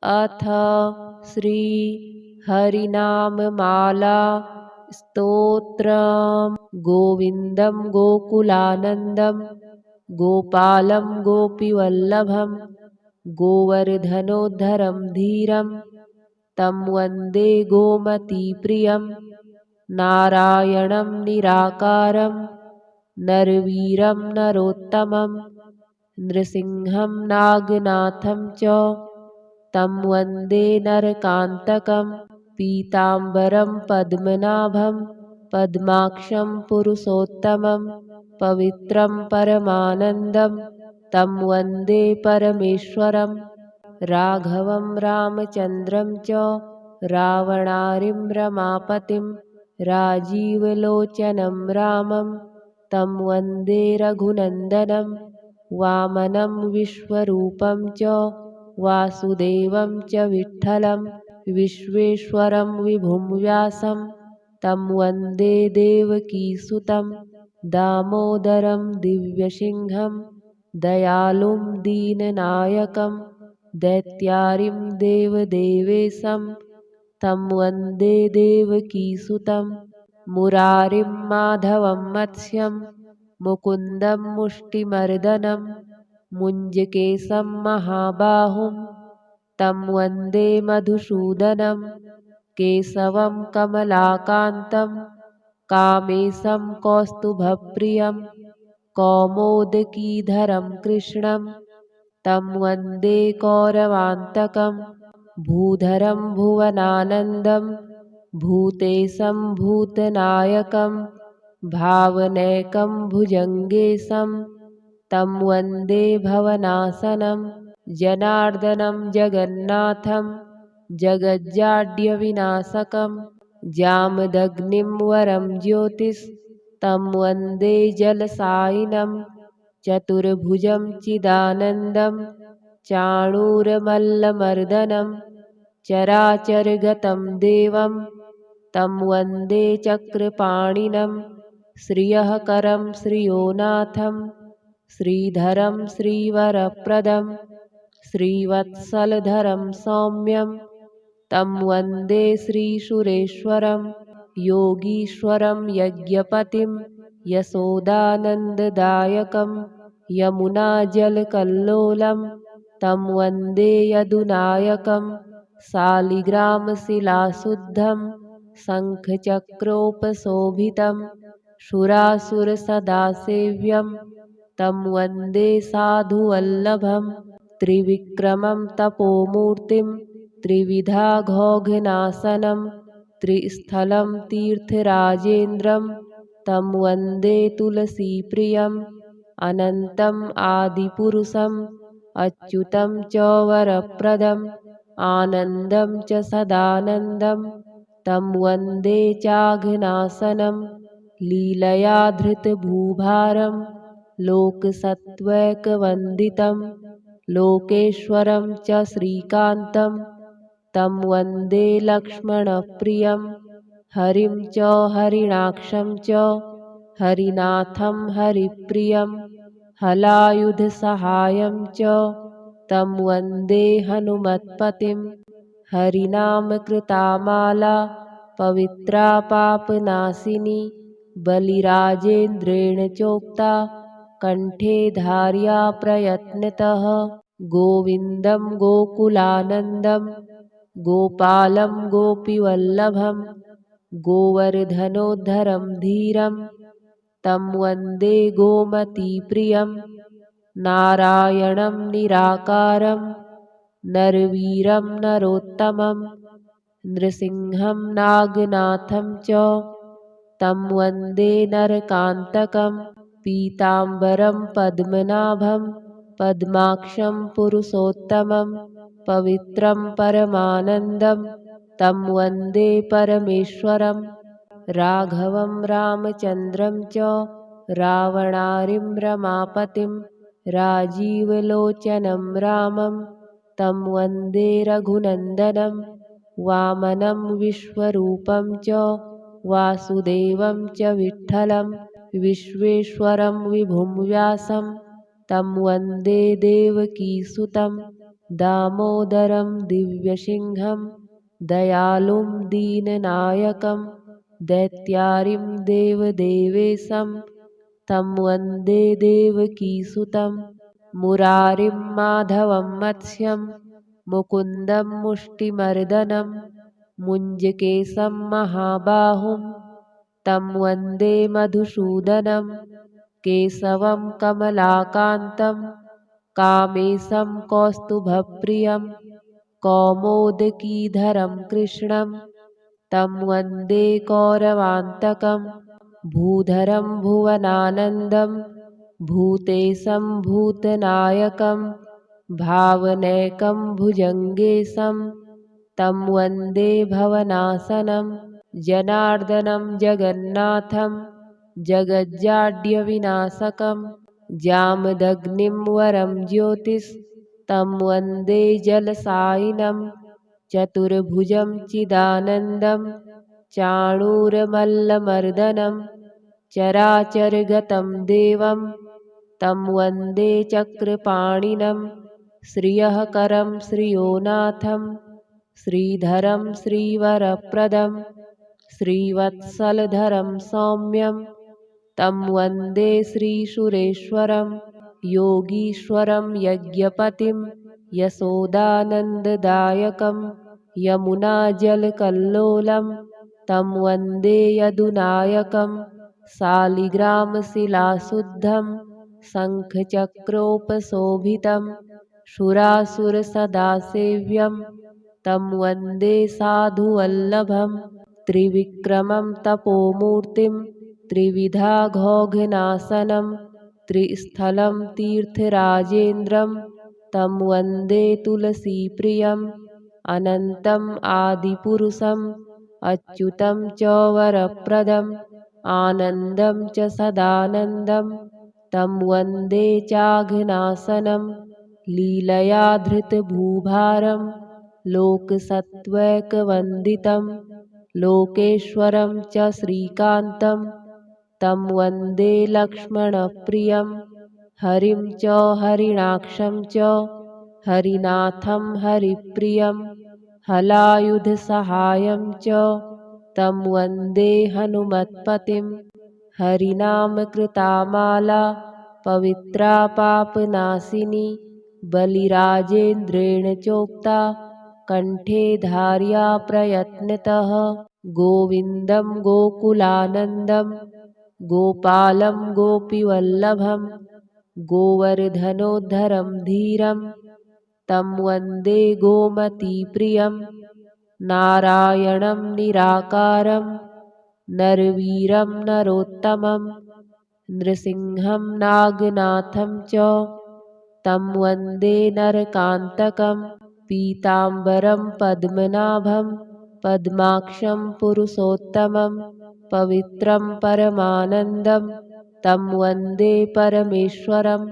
अथ श्री हरिनाममाला स्तोत्रम्। गोविन्दं गोकुलानन्दं गोपालं गोपीवल्लभं गोवर्धनोद्धरं धीरं तं वन्दे गोमतीप्रियं। नारायणं निराकारं नरवीरं नरोत्तमं नृसिंहं नागनाथं च तं वन्दे नरकान्तकं। पीताम्बरं पद्मनाभं पद्माक्षं पुरुषोत्तमं पवित्रं परमानन्दं तं वन्दे परमेश्वरं। राघवं रामचन्द्रं च रावणारिं रमापतिं राजीवलोचनं रामं तं वन्दे रघुनन्दनं। वामनं विश्वरूपं च वासुदेवं च विठ्ठलं विश्वेश्वरं विभुं व्यासं तं वन्दे देवकीसुतं। दामोदरं दिव्यसिंहं दयालुं दीननायकं दैत्यारिं देवदेवेशं तं वन्दे देवकीसुतं। मुरारिं माधवं मत्स्यं मुकुन्दं मुष्टिमर्दनं मुञ्जकेशं महाबाहुं तं वन्दे मधुसूदनं। केशवं कमलाकान्तं कामेशं कौस्तुभप्रियं कौमोदकीधरं कृष्णं तं वन्दे कौरवान्तकं। भूधरं भुवनानन्दं भूतेशं भूतनायकं भावनैकं भुजङ्गेशं तं वन्दे भवनाशनं। जनार्दनं जगन्नाथं जगज्जाड्यविनाशकं जामदग्निं वरं ज्योतिस्तं वन्दे जलसायिनं। चतुर्भुजं चिदानन्दं चाणूरमल्लमर्दनं चराचरगतं देवं तं वन्दे चक्रपाणिनं। श्रियःकरं श्रियोनाथं श्रीधरं श्रीवरप्रदं श्रीवत्सलधरं सौम्यं तं वन्दे श्रीसुरेश्वरं। योगीश्वरं यज्ञपतिं यशोदानन्ददायकं यमुनाजलकल्लोलं तं वन्दे यदुनायकं। शालिग्रामशिलाशुद्धं शङ्खचक्रोपशोभितं सुरासुरसदासेव्यं तं वन्दे साधुवल्लभं। त्रिविक्रमं तपोमूर्तिं त्रिविधाघोघनाशनं त्रिस्थलं तीर्थराजेन्द्रं तं वन्दे तुलसीप्रियम्। अनन्तम् आदिपुरुषम् अच्युतं च वरप्रदम् आनन्दं च सदानन्दं तं वन्दे चाघनाशनं। लीलया धृतभूभारं लोकसत्त्वैकवन्दितं लोकेश्वरं च श्रीकान्तं तं वन्दे लक्ष्मणप्रियं। हरिं च हरिणाक्षं च हरिनाथं हरिप्रियं हलायुधसहायं च तं वन्दे हनुमत्पतिं। हरिनामकृतामाला पवित्रा पापनाशिनी बलिराजेन्द्रेण चोक्ता कण्ठे धार्या प्रयत्नतः। गोविन्दं गोकुलानन्दं गोपालं गोपीवल्लभं गोवर्धनोद्धरं धीरं तं वन्दे गोमतीप्रियं। नारायणं निराकारं नरवीरं नरोत्तमं नृसिंहं नागनाथं च तं वन्दे नरकान्तकं। पीताम्बरं पद्मनाभं पद्माक्षं पुरुषोत्तमं पवित्रं परमानन्दं तं वन्दे परमेश्वरं। राघवं रामचन्द्रं च रावणारिं रमापतिं राजीवलोचनं रामं तं वन्दे रघुनन्दनं। वामनं विश्वरूपं च वासुदेवं च विठ्ठलं विश्वेश्वरं विभुं व्यासं तं वन्दे देवकीसुतं। दामोदरं दिव्यसिंहं दयालुं दीननायकं दैत्यारिं देवदेवेशं तं वन्दे देवकीसुतं मुरारिं माधवं मत्स्यं मुकुन्दं मुष्टिमर्दनं मुञ्जकेशं महाबाहुं तं वन्दे मधुसूदनं केशवं कमलाकान्तं कामेशं कौस्तुभप्रियं कौमोदकीधरं कृष्णं तं वन्दे कौरवान्तकं भूधरं भुवनानन्दं भूतेशं भूतनायकं भावनैकं भुजङ्गेशं तं वन्दे भवनाशनं जनार्दनं जगन्नाथं जगज्जाड्यविनाशकं जामदग्निं वरं ज्योतिस्तं वन्दे जलसायिनं चतुर्भुजं चिदानन्दं चाणूरमल्लमर्दनं चराचरगतं देवं तं वन्दे चक्रपाणिनं श्रियःकरं श्रियोनाथं श्रीधरं श्रीवरप्रदं श्रीवत्सलधरं सौम्यं तं वन्दे श्रीसुरेश्वरं योगीश्वरं यज्ञपतिं यशोदानन्ददायकं यमुनाजलकल्लोलं तं वन्दे यदुनायकं शालिग्रामशिलाशुद्धं शङ्खचक्रोपशोभितं सुरासुरसदासेव्यं तं वन्दे साधुवल्लभं त्रिविक्रमं तपोमूर्तिं त्रिविधाघोघनाशनं त्रिस्थलं तीर्थराजेन्द्रं तं वन्दे तुलसीप्रियम् अनन्तम् आदिपुरुषम् अच्युतं च वरप्रदम् आनन्दं च सदानन्दं तं वन्दे चाघनाशनं लीलया धृतभूभारं लोकसत्त्वैकवन्दितं लोकेश्वरं च श्रीकान्तं तं वन्दे लक्ष्मणप्रियं हरिं च हरिणाक्षं च हरिनाथं हरिप्रियं हलायुधसहायं च तं वन्दे हनुमत्पतिं हरिनामकृता माला पवित्रा पापनाशिनी बलिराजेन्द्रेण चोक्ता कण्ठे धार्या प्रयत्नतः गोविन्दं गोकुलानन्दं गोपालं गोपीवल्लभं गोवर्धनोद्धरं धीरं तं वन्दे गोमतीप्रियं नारायणं निराकारं नरवीरं नरोत्तमं नृसिंहं नागनाथं च तं वन्दे नरकान्तकं पीताम्बरं पद्मनाभं पद्माक्षं पुरुषोत्तमं पवित्रं परमानन्दं तं वन्दे परमेश्वरं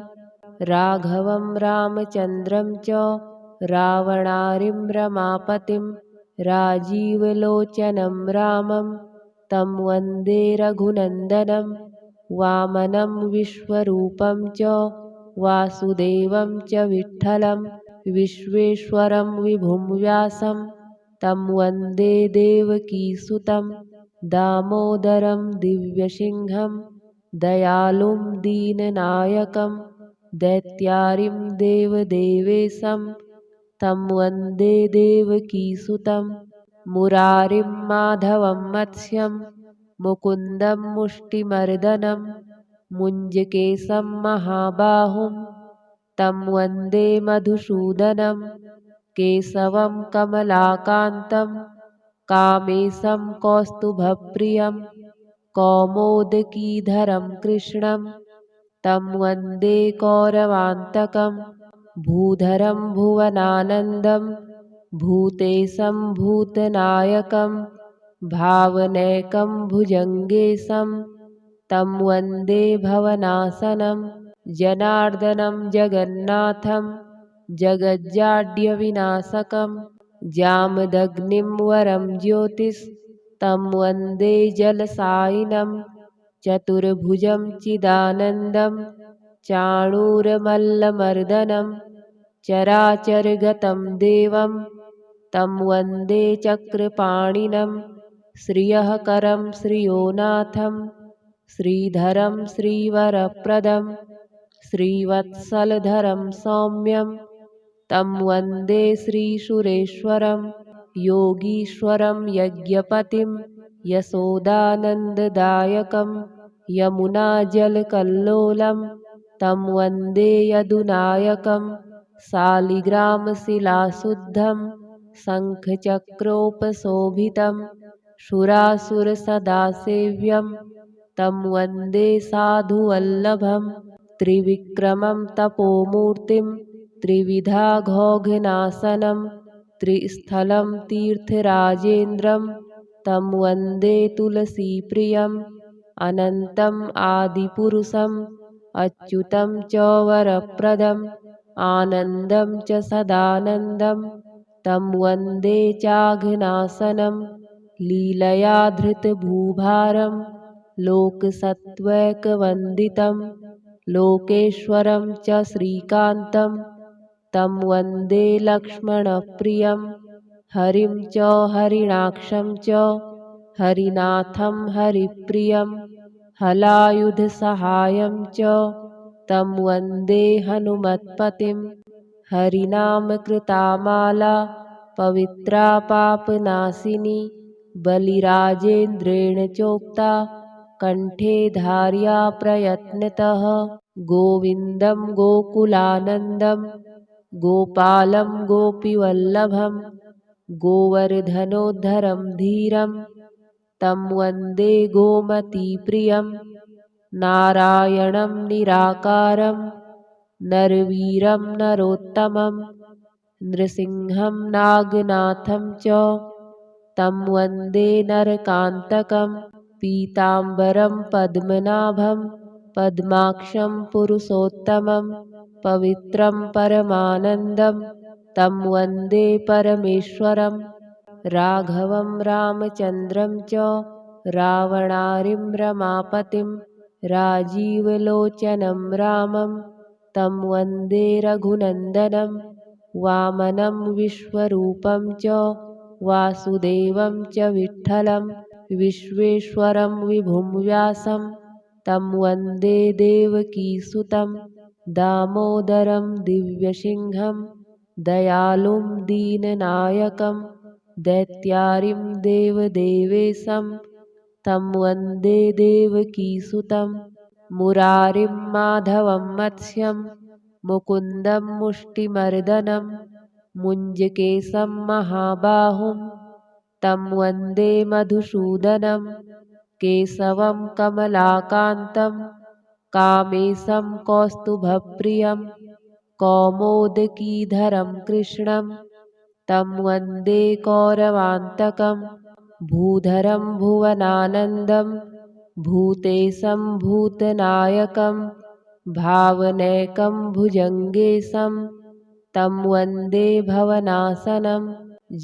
राघवं रामचन्द्रं च रावणारिं रमापतिं राजीवलोचनं रामं तं वन्दे रघुनन्दनं वामनं विश्वरूपं च वासुदेवं च विठ्ठलं विश्वेश्वरं विभुं व्यासं तं वन्दे देवकीसुतं दामोदरं दिव्यसिंहं दयालुं दीननायकं दैत्यारिं देवदेवेशं तं वन्दे देवकीसुतं मुरारिं माधवं मत्स्यं मुकुन्दं मुष्टिमर्दनं मुञ्जकेशं महाबाहुं तं वन्दे मधुसूदनं केशवं कमलाकान्तं कामेशं कौस्तुभप्रियं कौमोदकीधरं कृष्णं तं वन्दे कौरवान्तकं भूधरं भुवनानन्दं भूतेशं भूतनायकं भावनैकं भुजङ्गेशं तं वन्दे भवनाशनं जनार्दनं जगन्नाथं जगज्जाड्यविनाशकं जामदग्निं वरं ज्योतिस्तं वन्दे जलसायिनं चतुर्भुजं चिदानन्दं चाणूरमल्लमर्दनं चराचरगतं देवं तं वन्दे चक्रपाणिनं श्रियःकरं श्रियोनाथं श्रीधरं श्रीवरप्रदं श्रीवत्सलधरं सौम्यं तं वन्दे श्रीसुरेश्वरं योगीश्वरं यज्ञपतिं यशोदानन्ददायकं यमुनाजलकल्लोलं तं वन्दे यदुनायकं शालिग्रामशिलाशुद्धं शङ्खचक्रोपशोभितं सुरासुरसदासेव्यं तं वन्दे साधुवल्लभं त्रिविक्रमं तपोमूर्तिं त्रिविधाघोघनाशनं त्रिस्थलं तीर्थराजेन्द्रं तं वन्दे तुलसीप्रियम् अनन्तम् आदिपुरुषम् अच्युतं च वरप्रदम् आनन्दं च सदानन्दं तं वन्दे चाघनाशनं लीलया धृतभूभारं लोकसत्त्वैकवन्दितं लोकेश्वरं च श्रीकान्तं तं वन्दे लक्ष्मणप्रियं हरिं च हरिणाक्षं च हरिनाथं हरिप्रियं हलायुधसहायं च तं वन्दे हनुमत्पतिं हरिनामकृतामाला पवित्रा पापनाशिनी बलिराजेन्द्रेण चोक्ता कण्ठे धार्या प्रयत्नतः गोविन्दं गोकुलानन्दं गोपालं गोपीवल्लभं गोवर्धनोद्धरं धीरं तं वन्दे गोमतीप्रियं नारायणं निराकारं नरवीरं नरोत्तमं नृसिंहं नागनाथं च तं वन्दे नरकान्तकं पीताम्बरं पद्मनाभं पद्माक्षं पुरुषोत्तमं पवित्रं परमानन्दं तं वन्दे परमेश्वरं राघवं रामचन्द्रं च रावणारिं रमापतिं राजीवलोचनं रामं तं वन्दे रघुनन्दनं वामनं विश्वरूपं च वासुदेवं च विठ्ठलं विश्वेश्वरं विभुं व्यासं तं वन्दे देवकीसुतं दामोदरं दिव्यसिंहं दयालुं दीननायकं दैत्यारिं देवदेवेशं तं वन्दे देवकीसुतं मुरारिं माधवं मत्स्यं मुकुन्दं मुष्टिमर्दनं मुञ्जकेशं महाबाहुं तं वन्दे मधुसूदनं केशवं कमलाकान्तं कामेशं कौस्तुभप्रियं कौमोदकीधरं कृष्णं तं वन्दे कौरवान्तकं भूधरं भुवनानन्दं भूतेशं भूतनायकं भावनैकं भुजङ्गेशं तं वन्दे भवनाशनं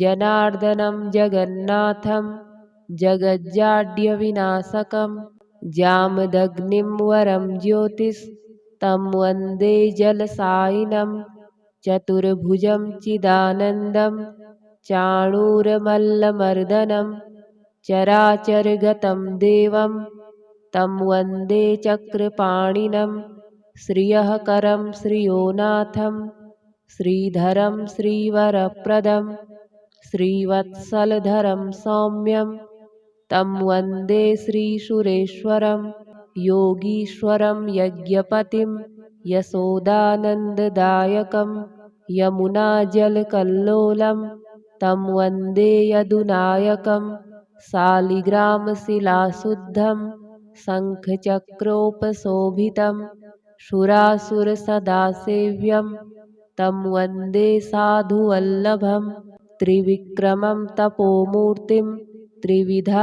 जनार्दनं जगन्नाथं जगज्जाड्यविनाशकं जामदग्निं वरं ज्योतिस्तं वन्दे जलसायिनं चतुर्भुजं चिदानन्दं चाणूरमल्लमर्दनं चराचरगतं देवं तं वन्दे चक्रपाणिनं श्रियःकरं श्रियोनाथं श्रीधरं श्रीवरप्रदं श्रीवत्सलधरं सौम्यं तं वन्दे श्रीसुरेश्वरं योगीश्वरं यज्ञपतिं यशोदानन्ददायकं यमुनाजलकल्लोलं तं वन्दे यदुनायकं शालिग्रामशिलाशुद्धं शङ्खचक्रोपशोभितं सुरासुरसदासेव्यं तं वन्दे साधुवल्लभं त्रिविक्रमं तपोमूर्तिं त्रिविधाघोघनाशनं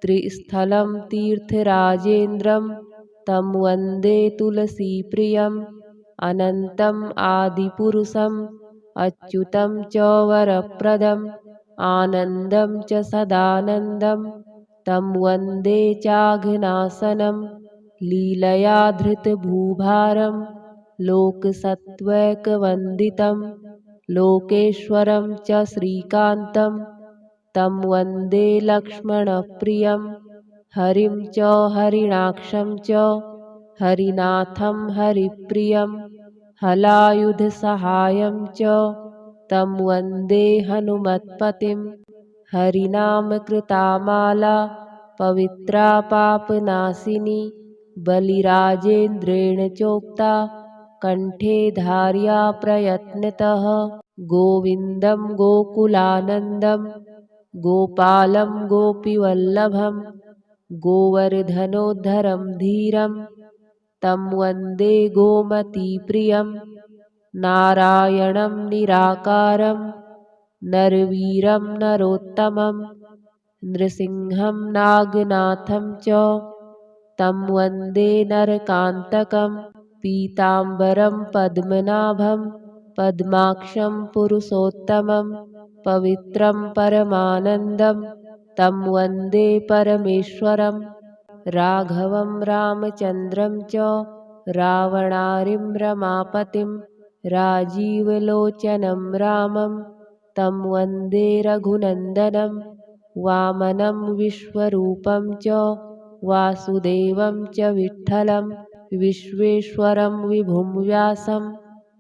त्रिस्थलं तीर्थराजेन्द्रं तं वन्दे तुलसीप्रियम् अनन्तम् आदिपुरुषम् अच्युतं च वरप्रदम् आनन्दं च सदानन्दं तं वन्दे चाघनाशनं लीलया धृतभूभारं लोकसत्त्वैकवन्दितं लोकेश्वरं च श्रीकान्तं तं वन्दे लक्ष्मणप्रियं हरिं च हरिणाक्षं च हरिनाथं हरिप्रियं हलायुधसहायं च तं वन्दे हनुमत्पतिं हरिनामकृतामाला पवित्रा पापनाशिनी बलिराजेन्द्रेण चोक्ता कण्ठे धार्या प्रयत्नतः गोविन्दं गोकुलानन्दं गोपालं गोपीवल्लभं गोवर्धनोद्धरं धीरं तं वन्दे गोमतीप्रियं नारायणं निराकारं नरवीरं नरोत्तमं नृसिंहं नागनाथं च तं वन्दे नरकान्तकं पीताम्बरं पद्मनाभं पद्माक्षं पुरुषोत्तमं पवित्रं परमानन्दं तं वन्दे परमेश्वरं राघवं रामचन्द्रं च रावणारिं रमापतिं राजीवलोचनं रामं तं वन्दे रघुनन्दनं वामनं विश्वरूपं च वासुदेवं च विठ्ठलं विश्वेश्वरं विभुं व्यासं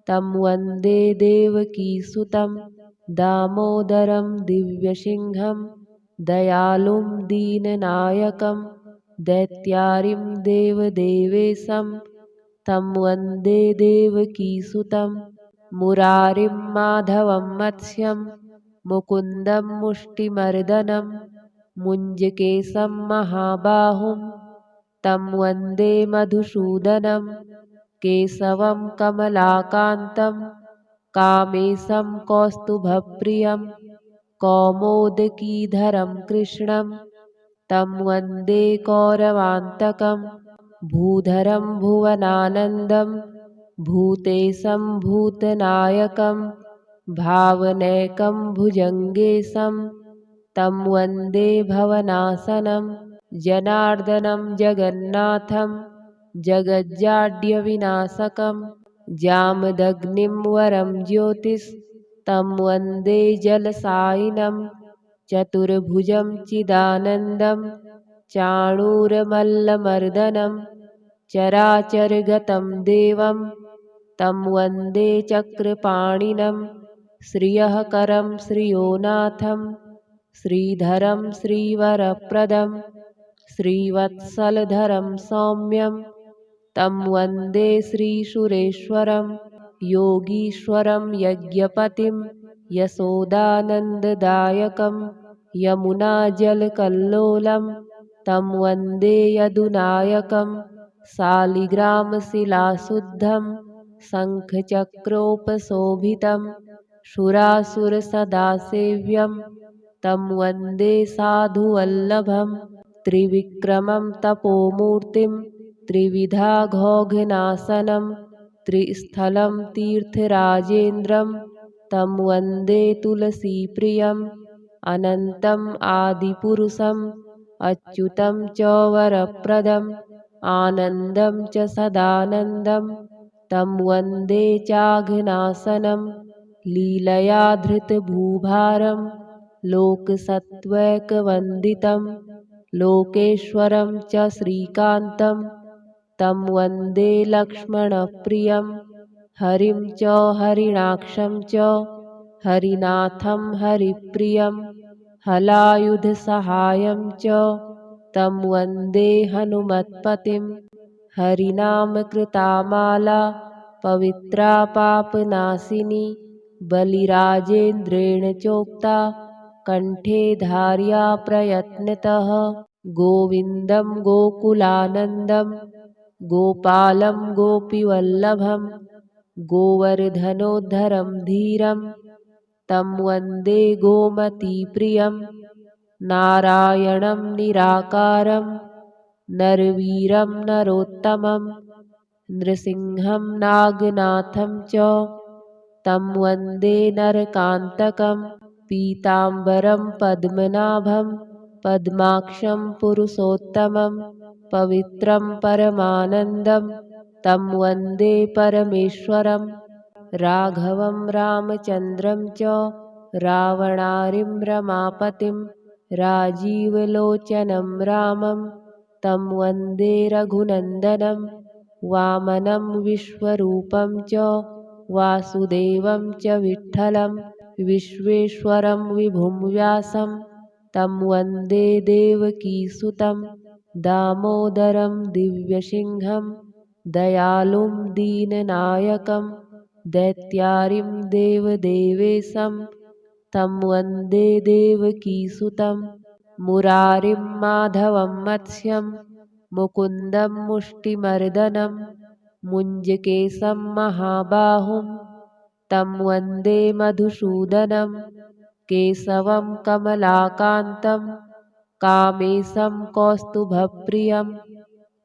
तं वन्दे देवकीसुतं दामोदरं दिव्यसिंहं दयालुं दीननायकं दैत्यारिं देवदेवेशं तं वन्दे देवकीसुतं मुरारिं माधवं मत्स्यं मुकुन्दं मुष्टिमर्दनं मुञ्जकेशं महाबाहुं तं वन्दे मधुसूदनं केशवं कमलाकान्तं कामेशं कौस्तुभप्रियं कौमोदकीधरं कृष्णं तं वन्दे कौरवान्तकं भूधरं भुवनानन्दं भूतेशं भूतनायकं भावनैकं भुजङ्गेशं तं वन्दे भवनाशनं जनार्दनं जगन्नाथं जगज्जाड्यविनाशकं जामदग्निं वरं ज्योतिस्तं वन्दे जलसायिनं चतुर्भुजं चिदानन्दं चाणूरमल्लमर्दनं चराचरगतं देवं तं वन्दे चक्रपाणिनं श्रियःकरं श्रियोनाथं श्रीधरं श्रीवरप्रदं श्रीवत्सलधरं सौम्यं तं वन्दे श्रीसुरेश्वरं योगीश्वरं यज्ञपतिं यशोदानन्ददायकं यमुनाजलकल्लोलं तं वन्दे यदुनायकं शालिग्रामशिलाशुद्धं शङ्खचक्रोपशोभितं सुरासुरसदासेव्यं तं वन्दे साधुवल्लभं त्रिविक्रमं तपोमूर्तिं त्रिविधाघोघनाशनं त्रिस्थलं तीर्थराजेन्द्रं तं वन्दे तुलसीप्रियम् अनन्तम् आदिपुरुषम् अच्युतं च वरप्रदम् आनन्दं च सदानन्दं तं वन्दे चाघनाशनं लीलया धृतभूभारं लोकसत्त्वैकवन्दितं लोकेश्वरं च श्रीकान्तं तं वन्दे लक्ष्मणप्रियं हरिं च हरिणाक्षं च हरिनाथं हरिप्रियं हलायुधसहायं च तं वन्दे हनुमत्पतिं हरिनामकृतामाला पवित्रा पापनाशिनी बलिराजेन्द्रेण चोक्ता कण्ठे धार्या प्रयत्नतः गोविन्दं गोकुलानन्दं गोपालं गोपीवल्लभं गोवर्धनोद्धरं धीरं तं वन्दे गोमतीप्रियं नारायणं निराकारं नरवीरं नरोत्तमं नृसिंहं नागनाथं च तं वन्दे नरकान्तकं पीताम्बरं पद्मनाभं पद्माक्षं पुरुषोत्तमं पवित्रं परमानन्दं तं वन्दे परमेश्वरं राघवं रामचन्द्रं च रावणारिं रमापतिं राजीवलोचनं रामं तं वन्दे रघुनन्दनं वामनं विश्वरूपं च वासुदेवं च विठ्ठलं विश्वेश्वरं विभुं व्यासं तं वन्दे देवकीसुतं दामोदरं दिव्यसिंहं दयालुं दीननायकं दैत्यारिं देवदेवेशं तं वन्दे देवकीसुतं मुरारिं माधवं मत्स्यं मुकुन्दं मुष्टिमर्दनं मुञ्जकेशं महाबाहुं तं वन्दे मधुसूदनं केशवं कमलाकान्तं कामेशं कौस्तुभप्रियं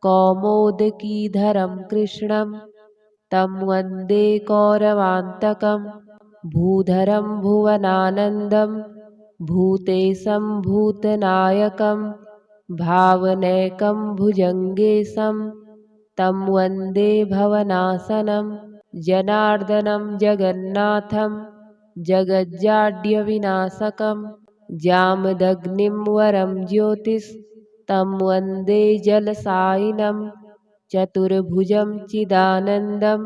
कौमोदकीधरं कृष्णं तं वन्दे कौरवान्तकं भूधरं भुवनानन्दं भूतेशं भूतनायकं भावनैकं भुजङ्गेशं तं वन्दे भवनाशनं जनार्दनं जगन्नाथं जगज्जाड्यविनाशकं जामदग्निं वरं ज्योतिस्तं वन्दे जलसायिनं चतुर्भुजं चिदानन्दं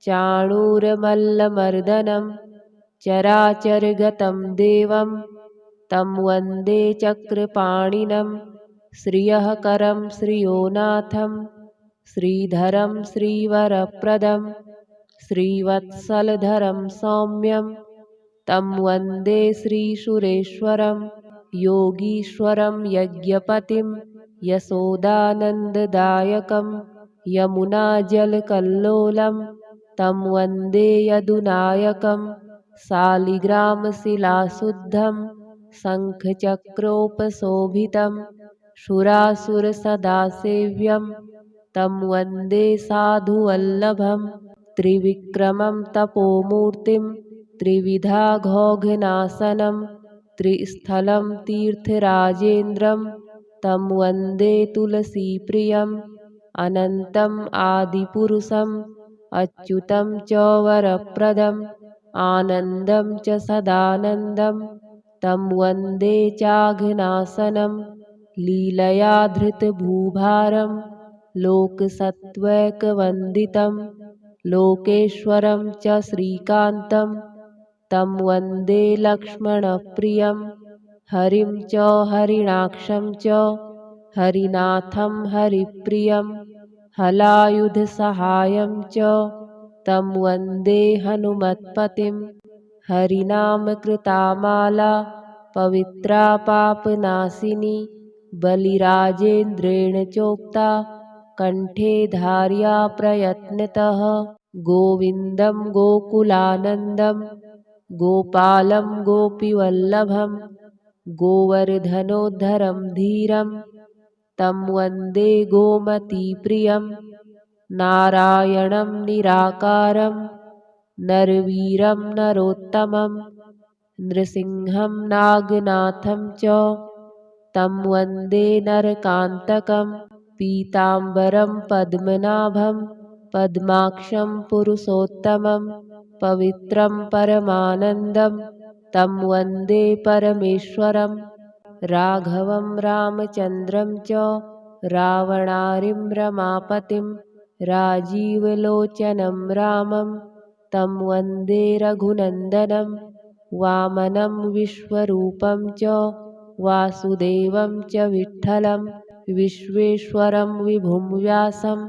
चाणूरमल्लमर्दनं चराचरगतं देवं तं वन्दे चक्रपाणिनं श्रियःकरं श्रियोनाथं श्रीधरं श्रीवरप्रदं श्रीवत्सलधरं सौम्यं तं वन्दे श्रीसुरेश्वरं योगीश्वरं यज्ञपतिं यशोदानन्ददायकं यमुनाजलकल्लोलं तं वन्दे यदुनायकं शालिग्रामशिलाशुद्धं शङ्खचक्रोपशोभितं सुरासुरसदासेव्यं तं वन्दे साधुवल्लभं त्रिविक्रमं तपोमूर्तिं त्रिविधाघोघनाशनं त्रिस्थलं तीर्थराजेन्द्रं तं वन्दे तुलसीप्रियम् अनन्तम् आदिपुरुषम् अच्युतं च वरप्रदम् आनन्दं च सदानन्दं तं वन्दे चाघनाशनं लीलया धृतभूभारं लोकसत्त्वैकवन्दितं लोकेश्वरं च श्रीकान्तं तं वन्दे लक्ष्मणप्रियं हरिं च हरिणाक्षं च हरिनाथं हरिप्रियं हलायुधसहायं च तं वन्दे हनुमत्पतिं हरिनामकृतामाला पवित्रा पापनाशिनी बलिराजेन्द्रेण चोक्ता कण्ठे धार्या प्रयत्नतः गोविन्दं गोकुलानन्दं गोपालं गोपीवल्लभं गोवर्धनोद्धरं धीरं तं वन्दे गोमतीप्रियं नारायणं निराकारं नरवीरं नरोत्तमं नृसिंहं नागनाथं च तं वन्दे नरकान्तकं पीताम्बरं पद्मनाभं पद्माक्षं पुरुषोत्तमं पवित्रं परमानन्दं तं वन्दे परमेश्वरं राघवं रामचन्द्रं च रावणारिं रमापतिं राजीवलोचनं रामं तं वन्दे रघुनन्दनं वामनं विश्वरूपं च वासुदेवं च विठ्ठलं विश्वेश्वरं विभुं व्यासं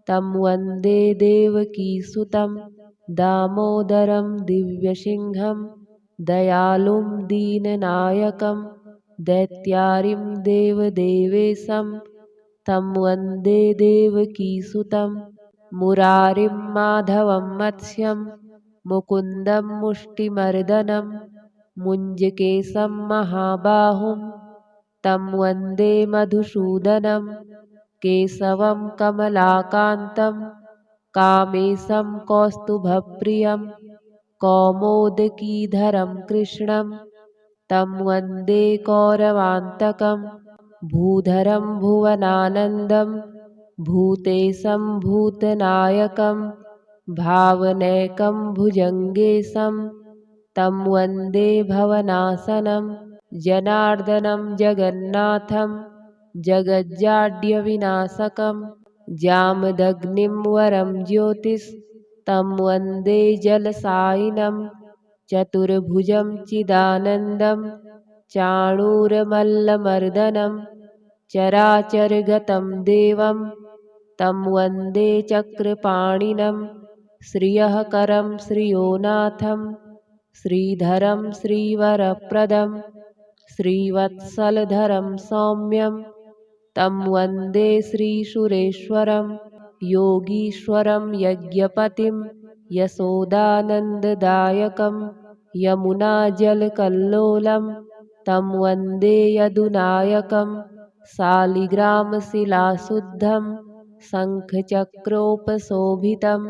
तं वन्दे देवकीसुतं दामोदरं दिव्यसिंहं दयालुं दीननायकं दैत्यारिं देवदेवेशं तं वन्दे देवकीसुतं मुरारिं माधवं मत्स्यं मुकुन्दं मुष्टिमर्दनं मुञ्जकेशं महाबाहुं तं वन्दे मधुसूदनं केशवं कमलाकान्तं कामेशं कौस्तुभप्रियं कौमोदकीधरं कृष्णं तं वन्दे कौरवान्तकं भूधरं भुवनानन्दं भूतेशं भूतनायकं भावनैकं भुजङ्गेशं तं वन्दे भवनाशनं जनार्दनं जगन्नाथं जगज्जाड्यविनाशकं जामदग्निं वरं ज्योतिस्तं वन्दे जलसायिनं चतुर्भुजं चिदानन्दं चाणूरमल्लमर्दनं चराचरगतं देवं तं वन्दे चक्रपाणिनं श्रियःकरं श्रियोनाथं श्रीधरं श्रीवरप्रदं श्रीवत्सलधरं सौम्यं तं वन्दे श्रीसुरेश्वरं योगीश्वरं यज्ञपतिं यशोदानन्ददायकं यमुनाजलकल्लोलं तं वन्दे यदुनायकं शालिग्रामशिलाशुद्धं शङ्खचक्रोपशोभितं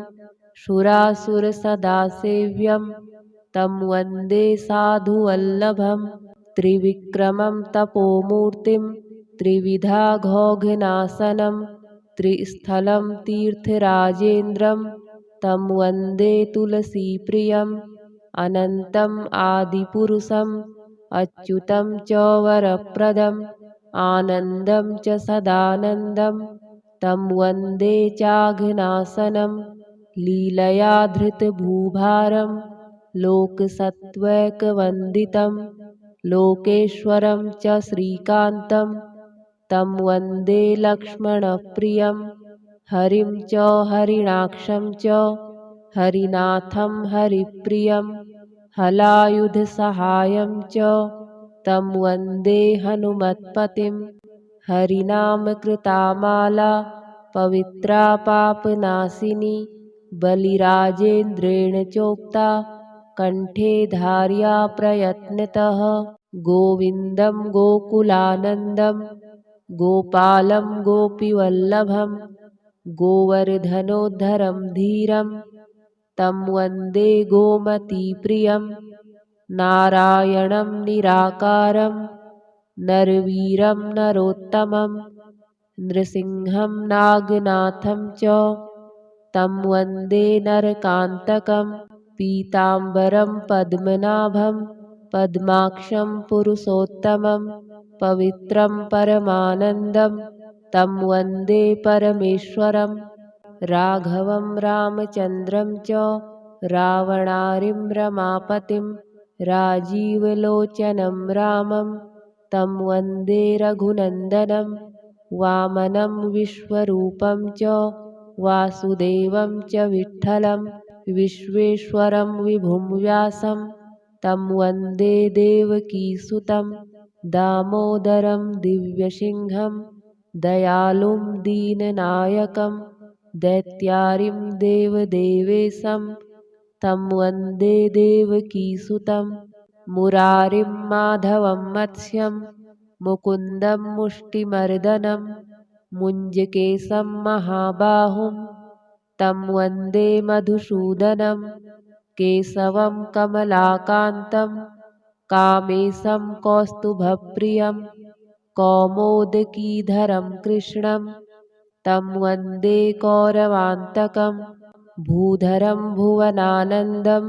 सुरासुरसदासेव्यं तं वन्दे साधुवल्लभं त्रिविक्रमं तपोमूर्तिं त्रिविधाघोघनाशनं त्रिस्थलं तीर्थराजेन्द्रं तं वन्दे तुलसीप्रियम् अनन्तम् आदिपुरुषम् अच्युतं च वरप्रदम् आनन्दं च सदानन्दं तं वन्दे चाघनाशनं लीलया धृतभूभारं लोकसत्त्वैकवन्दितं लोकेश्वरं च श्रीकान्तं तं वन्दे लक्ष्मणप्रियं हरिं च हरिणाक्षं च हरिनाथं हरिप्रियं हलायुधसहायं च तं वन्दे हनुमत्पतिं हरिनामकृतामाला पवित्रा पापनाशिनी बलिराजेन्द्रेण चोक्ता कण्ठे धार्या प्रयत्नतः गोविन्दं गोकुलानन्दं गोपालं गोपीवल्लभं गोवर्धनोद्धरं धीरं तं वन्दे गोमतीप्रियं नारायणं निराकारं नरवीरं नरोत्तमं नृसिंहं नागनाथं च तं वन्दे नरकान्तकं पीताम्बरं पद्मनाभं पद्माक्षं पुरुषोत्तमं पवित्रं परमानन्दं तं वन्दे परमेश्वरं राघवं रामचन्द्रं च रावणारिं रमापतिं राजीवलोचनं रामं तं वन्दे रघुनन्दनं वामनं विश्वरूपं च वासुदेवं च विठ्ठलं विश्वेश्वरं विभुं व्यासं तं वन्दे देवकीसुतं दामोदरं दिव्यसिंहं दयालुं दीननायकं दैत्यारिं देवदेवेशं तं वन्दे देवकीसुतं मुरारिं माधवं मत्स्यं मुकुन्दं मुष्टिमर्दनं मुञ्जकेशं महाबाहुं तं वन्दे मधुसूदनं केशवं कमलाकान्तं कामेशं कौस्तुभप्रियं कौमोदकीधरं कृष्णं तं वन्दे कौरवान्तकं भूधरं भुवनानन्दं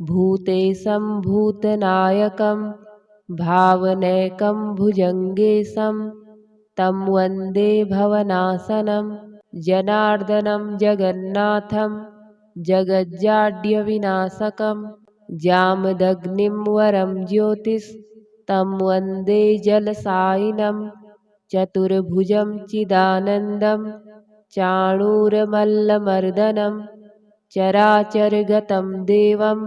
भूतेशं भूतनायकं भावनैकं भुजङ्गेशं तं वन्दे भवनाशनं जनार्दनं जगन्नाथं जगज्जाड्यविनाशकं जामदग्निं वरं ज्योतिस्तं वन्दे जलसायिनं चतुर्भुजं चिदानन्दं चाणूरमल्लमर्दनं चराचरगतं देवं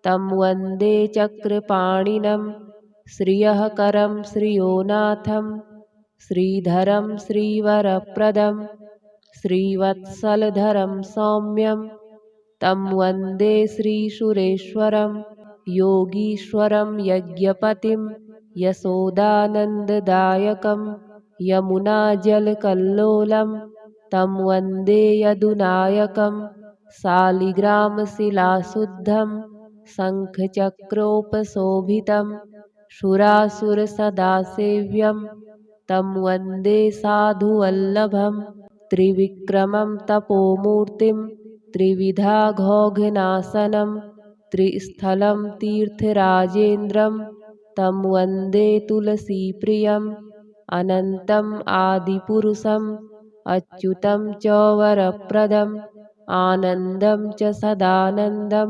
तं वन्दे चक्रपाणिनं श्रियःकरं श्रियोनाथं श्रीधरं श्रीवरप्रदं श्रीवत्सलधरं सौम्यं तं वन्दे श्रीसुरेश्वरं योगीश्वरं यज्ञपतिं यशोदानन्ददायकं यमुनाजलकल्लोलं तं वन्दे यदुनायकं शालिग्रामशिलाशुद्धं शङ्खचक्रोपशोभितं सुरासुरसदासेव्यं तं वन्दे साधुवल्लभं त्रिविक्रमं तपोमूर्तिं त्रिविधा घोघनाशनं त्रिस्थलं तीर्थराजेन्द्रं तं वन्दे तुलसीप्रियम् अनन्तम् आदिपुरुषम् अच्युतं च वरप्रदम् आनन्दं च सदानन्दं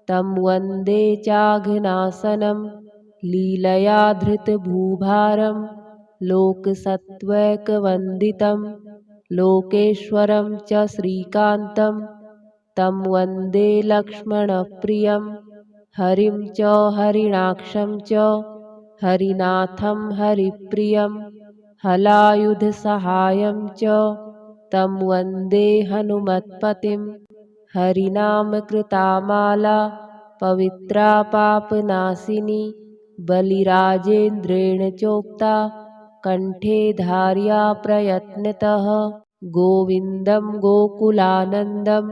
तं वन्दे चाघनाशनं लीलया धृतभूभारं लोकसत्त्वैकवन्दितं लोकेश्वरं च श्रीकान्तं तं वन्दे लक्ष्मणप्रियं हरिं च हरिणाक्षं च हरिनाथं हरिप्रियं हलायुधसहायं च तं वन्दे हनुमत्पतिं हरिनामकृतामाला पवित्रा पापनाशिनी बलिराजेन्द्रेण चोक्ता कण्ठे धार्या प्रयत्नतः गोविन्दं गोकुलानन्दं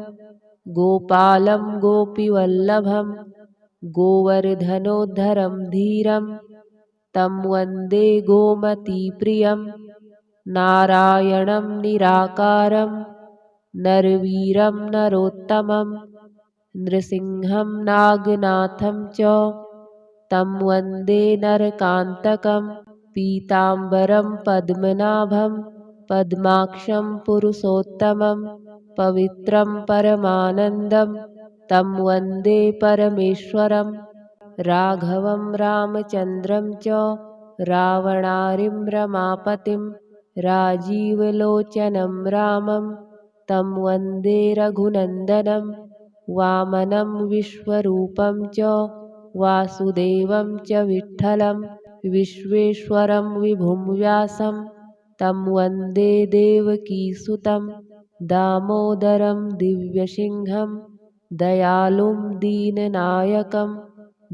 गोपालं गोपीवल्लभं गोवर्धनोद्धरं धीरं तं वन्दे गोमतीप्रियं नारायणं निराकारं नरवीरं नरोत्तमं नृसिंहं नागनाथं च तं वन्दे नरकान्तकं पीताम्बरं पद्मनाभं पद्माक्षं पुरुषोत्तमं पवित्रं परमानन्दं तं वन्दे परमेश्वरं राघवं रामचन्द्रं च रावणारिं रमापतिं राजीवलोचनं रामं तं वन्दे रघुनन्दनं वामनं विश्वरूपं च वासुदेवं च विठ्ठलं विश्वेश्वरं विभुं व्यासं तं वन्दे देवकीसुतं दामोदरं दिव्यसिंहं दयालुं दीननायकं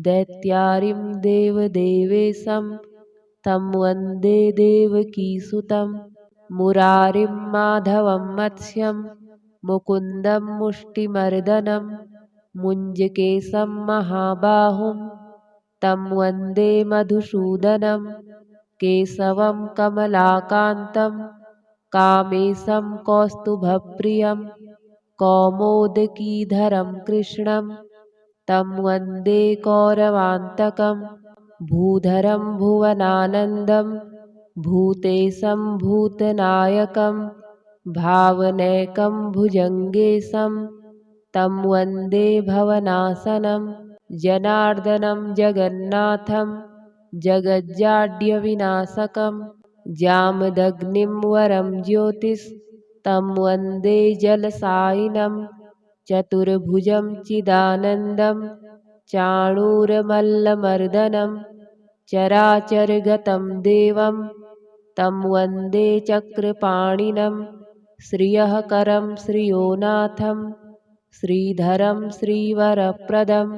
दैत्यारिं देवदेवेशं तं वन्दे देवकीसुतं मुरारिं माधवं मत्स्यं मुकुन्दं मुष्टिमर्दनं मुञ्जकेशं महाबाहुं तं वन्दे मधुसूदनं केशवं कमलाकान्तं कामेशं कौस्तुभप्रियं कौमोदकीधरं कृष्णं तं वन्दे कौरवान्तकं भूधरं भुवनानन्दं भूतेशं भूतनायकं भावनैकं भुजङ्गेशं तं वन्दे भवनाशनं जनार्दनं जगन्नाथं जगज्जाड्यविनाशकं जामदग्निं वरं ज्योतिस्तं वन्दे जलसायिनं चतुर्भुजं चिदानन्दं चाणूरमल्लमर्दनं चराचरगतं देवं तं वन्दे चक्रपाणिनं श्रियःकरं श्रियोनाथं श्रीधरं श्रीवरप्रदं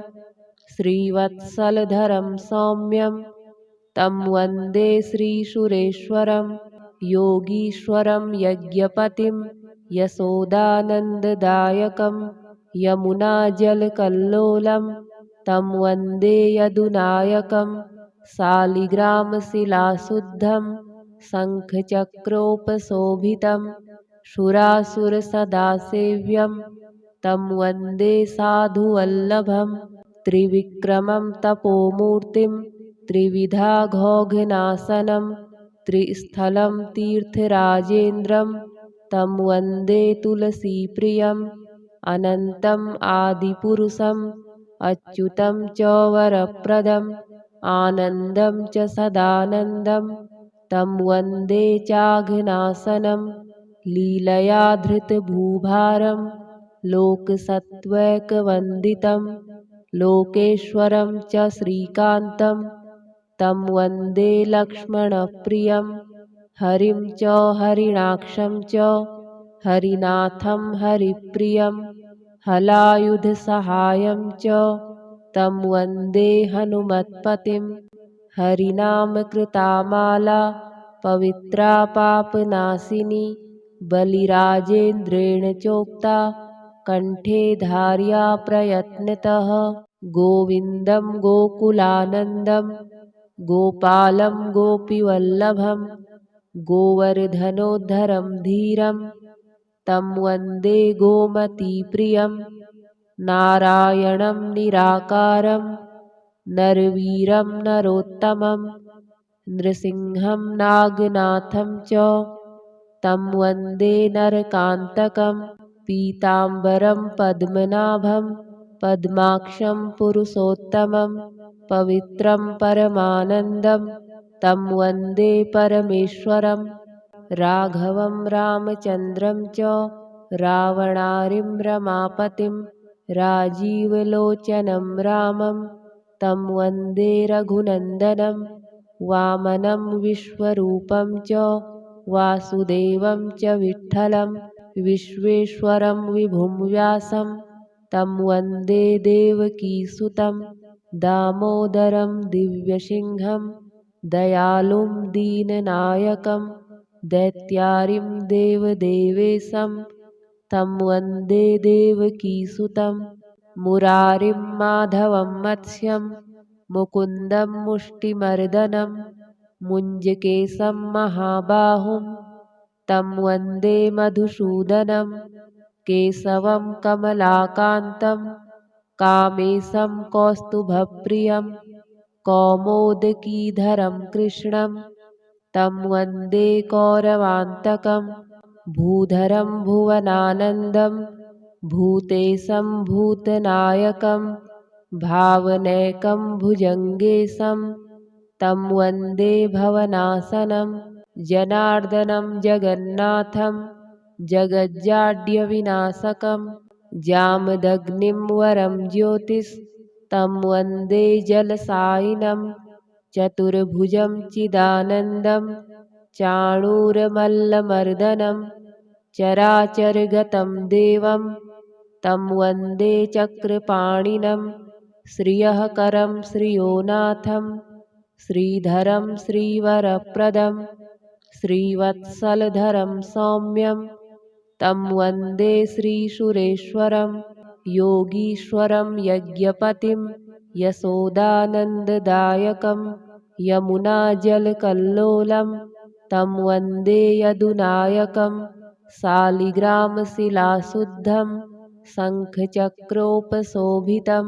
श्रीवत्सलधरं सौम्यं तं वन्दे श्रीसुरेश्वरं योगीश्वरं यज्ञपतिं यशोदानन्ददायकं यमुनाजलकल्लोलं तं वन्दे यदुनायकं शालिग्रामशिलाशुद्धं शङ्खचक्रोपशोभितं सुरासुरसदासेव्यं तं वन्दे साधुवल्लभं त्रिविक्रमं तपोमूर्तिं त्रिविधा घोघनाशनं त्रिस्थलं तीर्थराजेन्द्रं तं वन्दे तुलसीप्रियम् अनन्तम् आदिपुरुषम् अच्युतं च वरप्रदम् आनन्दं च सदानन्दं तं वन्दे चाघनाशनं लीलया धृतभूभारं लोकसत्त्वैकवन्दितं लोकेश्वरं च श्रीकान्तं तं वन्दे लक्ष्मणप्रियं हरिं च हरिणाक्षं च हरिनाथं हरिप्रियं हलायुधसहायं च तं वन्दे हनुमत्पतिं हरिनामकृतामाला पवित्रा पापनाशिनी बलिराजेन्द्रेण चोक्ता कण्ठे धार्या प्रयत्नतः गोविन्दं गोकुलानन्दं गोपालं गोपीवल्लभं गोवर्धनोद्धरं धीरं तं वन्दे गोमतीप्रियं नारायणं निराकारं नरवीरं नरोत्तमं नृसिंहं नागनाथं च तं वन्दे नरकान्तकं पीताम्बरं पद्मनाभं पद्माक्षं पुरुषोत्तमं पवित्रं परमानन्दं तं वन्दे परमेश्वरं राघवं रामचन्द्रं च रावणारिं रमापतिं राजीवलोचनं रामं तं वन्दे रघुनन्दनं वामनं विश्वरूपं च वासुदेवं च विठ्ठलं विश्वेश्वरं विभुं व्यासं तं वन्दे देवकीसुतं दामोदरं दिव्यसिंहं दयालुं दीननायकं दैत्यारिं देवदेवेशं तं वन्दे देवकीसुतं मुरारिं माधवं मत्स्यं मुकुन्दं मुष्टिमर्दनं मुञ्जकेशं महाबाहुं तं वन्दे मधुसूदनं केशवं कमलाकान्तं कामेशं कौस्तुभप्रियं कौमोदकीधरं कृष्णं तं वन्दे कौरवान्तकं भूधरं भुवनानन्दं भूतेशं भूतनायकं भावनैकं भुजङ्गेशं तं वन्दे भवनाशनं जनार्दनं जगन्नाथं जगज्जाड्यविनाशकं जामदग्निं वरं ज्योतिस्तं वन्दे जलसायिनं चतुर्भुजं चिदानन्दं चाणूरमल्लमर्दनं चराचरगतं देवं तं वन्दे चक्रपाणिनं श्रियःकरं श्रियोनाथं श्रीधरं श्रीवरप्रदं श्रीवत्सलधरं सौम्यं तं वन्दे श्रीसुरेश्वरं योगीश्वरं यज्ञपतिं यशोदानन्ददायकं यमुनाजलकल्लोलं तं वन्दे यदुनायकं शालिग्रामशिलाशुद्धं शङ्खचक्रोपशोभितं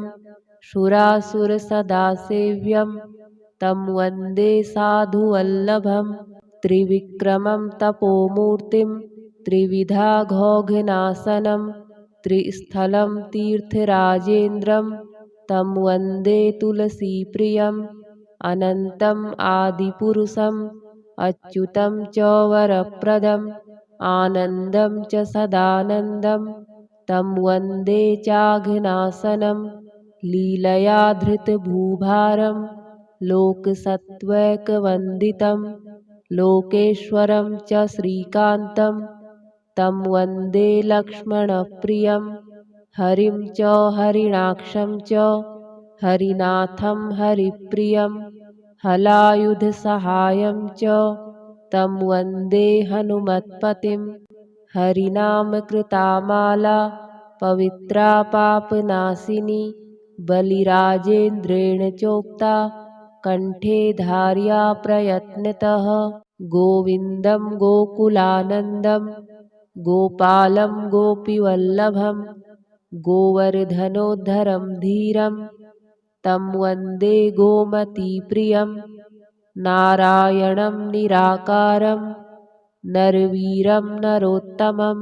सुरासुरसदासेव्यं तं वन्दे साधुवल्लभं त्रिविक्रमं तपोमूर्तिं त्रिविधाघोघनाशनं त्रिस्थलं तीर्थराजेन्द्रं तं वन्दे तुलसीप्रियम् अनन्तम् आदिपुरुषम् अच्युतं च वरप्रदम् आनन्दं च सदानन्दं तं वन्दे चाघनाशनं लीलया धृतभूभारं लोकसत्त्वैकवन्दितं लोकेश्वरं च श्रीकान्तं तं वन्दे लक्ष्मणप्रियं हरिं च हरिणाक्षं च हरिनाथं हरिप्रियं हलायुधसहायं च तं वन्दे हनुमत्पतिं हरिनामकृतामाला पवित्रा पापनाशिनी बलिराजेन्द्रेण चोक्ता कण्ठे धार्या प्रयत्नतः गोविन्दं गोकुलानन्दं गोपालं गोपीवल्लभं गोवर्धनोद्धरं धीरं तं वन्दे गोमतीप्रियं नारायणं निराकारं नरवीरं नरोत्तमं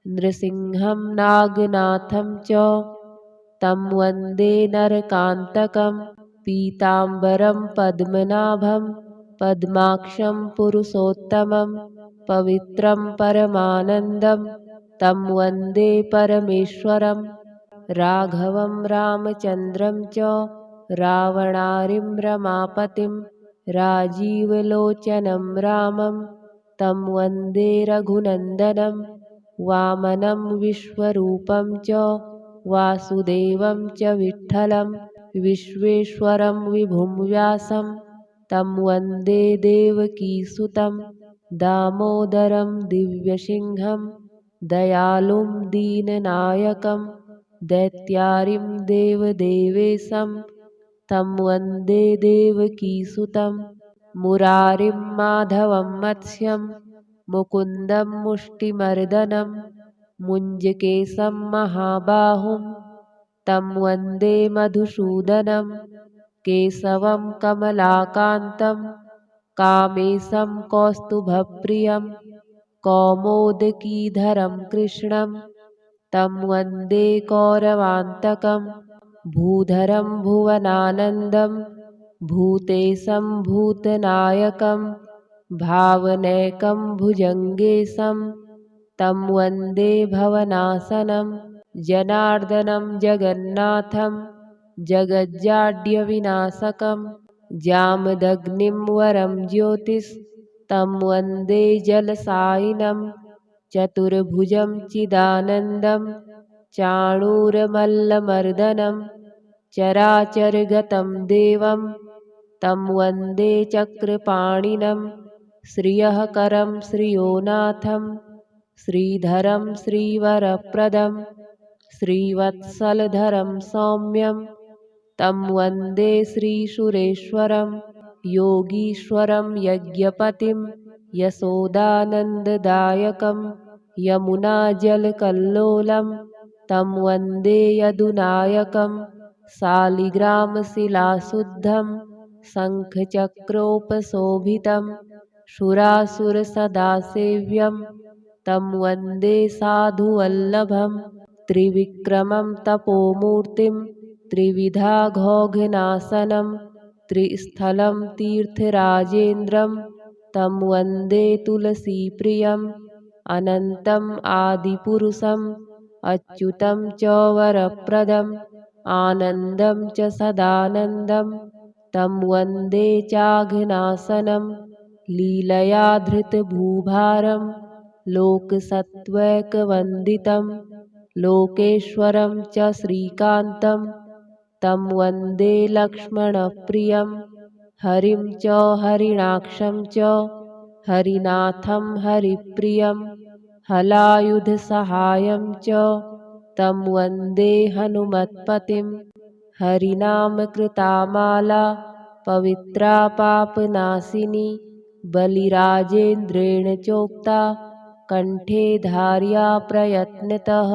नृसिंहं नागनाथं च तं वन्दे नरकान्तकं पीताम्बरं पद्मनाभं पद्माक्षं पुरुषोत्तमं पवित्रं परमानन्दं तं वन्दे परमेश्वरं राघवं रामचन्द्रं च रावणारिं रमापतिं राजीवलोचनं रामं तं वन्दे रघुनन्दनं वामनं विश्वरूपं च वासुदेवं च विठ्ठलं विश्वेश्वरं विभुं व्यासं तं वन्दे देवकीसुतं दामोदरं दिव्यसिंहं दयालुं दीननायकं दैत्यारिं देवदेवेशं तं वन्दे देवकीसुतं मुरारिं माधवं मत्स्यं मुकुन्दं मुष्टिमर्दनं मुञ्जकेशं महाबाहुं तं वन्दे मधुसूदनं केशवं कमलाकान्तं कामेशं कौस्तुभप्रियं कौमोदकीधरं कृष्णं तं वन्दे कौरवान्तकं भूधरं भुवनानन्दं भूतेशं भूतनायकं भावनैकं भुजङ्गेशं तं वन्दे भवनाशनं जनार्दनं जगन्नाथं जगज्जाड्यविनाशकं जामदग्निं वरं ज्योतिस्तं वन्दे जलसायिनं चतुर्भुजं चिदानन्दं चाणूरमल्लमर्दनं चराचरगतं देवं तं वन्दे चक्रपाणिनं श्रियःकरं श्रियोनाथं श्रीधरं श्रीवरप्रदं श्रीवत्सलधरं सौम्यं तं वन्दे श्रीसुरेश्वरं योगीश्वरं यज्ञपतिं यशोदानन्ददायकं यमुनाजलकल्लोलं तं वन्दे यदुनायकं शालिग्रामशिलाशुद्धं शङ्खचक्रोपशोभितं सुरासुरसदासेव्यं तं वन्दे साधुवल्लभं त्रिविक्रमं तपोमूर्तिं त्रिविधाघोघनाशनं त्रिस्थलं तीर्थराजेन्द्रं तं वन्दे तुलसीप्रियम् अनन्तम् आदिपुरुषम् अच्युतं च वरप्रदम् आनन्दं च सदानन्दं तं वन्दे चाघनाशनं लीलया धृतभूभारं लोकसत्त्वैकवन्दितं लोकेश्वरं च श्रीकान्तं तं वन्दे लक्ष्मणप्रियं हरिं च हरिणाक्षं च हरिनाथं हरिप्रियं हलायुधसहायं च तं वन्दे हनुमत्पतिं हरिनामकृतामाला पवित्रा पापनाशिनी बलिराजेन्द्रेण चोक्ता कण्ठे धार्या प्रयत्नतः